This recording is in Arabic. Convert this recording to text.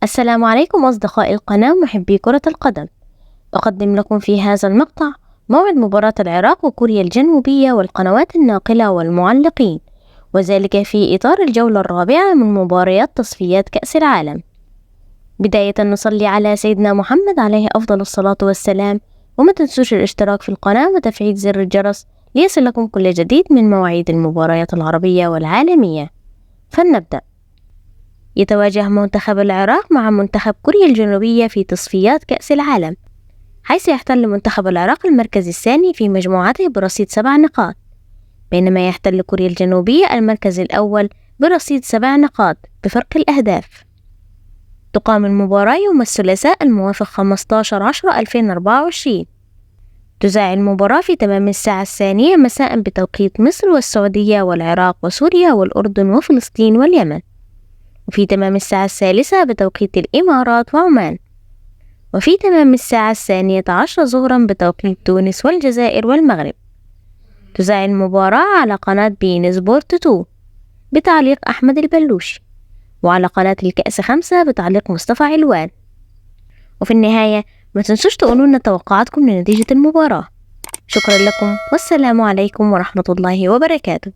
السلام عليكم أصدقائي القناة محبي كرة القدم. أقدم لكم في هذا المقطع موعد مباراة العراق وكوريا الجنوبية والقنوات الناقلة والمعلقين، وذلك في إطار الجولة الرابعة من مباريات تصفيات كأس العالم. بداية نصلي على سيدنا محمد عليه أفضل الصلاة والسلام، وما تنسوش الاشتراك في القناة وتفعيل زر الجرس ليصلكم كل جديد من مواعيد المباريات العربية والعالمية. فلنبدأ. يتواجه منتخب العراق مع منتخب كوريا الجنوبية في تصفيات كأس العالم، حيث يحتل منتخب العراق المركز الثاني في مجموعته برصيد 7 نقاط، بينما يحتل كوريا الجنوبية المركز الأول برصيد 7 نقاط بفرق الأهداف. تقام المباراة يوم الثلاثاء الموافق 15/10/2024. تذاع المباراة في تمام الساعة 2 مساء بتوقيت مصر والسعودية والعراق وسوريا والأردن وفلسطين واليمن، وفي تمام الساعة 3 بتوقيت الإمارات وعمان، وفي تمام الساعة 12 ظهرا بتوقيت تونس والجزائر والمغرب. تذاع المباراة على قناة بين سبورت 2 بتعليق أحمد البلوشي، وعلى قناة الكأس 5 بتعليق مصطفى علوان. وفي النهاية ما تنسوش تقولوا لنا توقعاتكم لنتيجة المباراة. شكرا لكم، والسلام عليكم ورحمة الله وبركاته.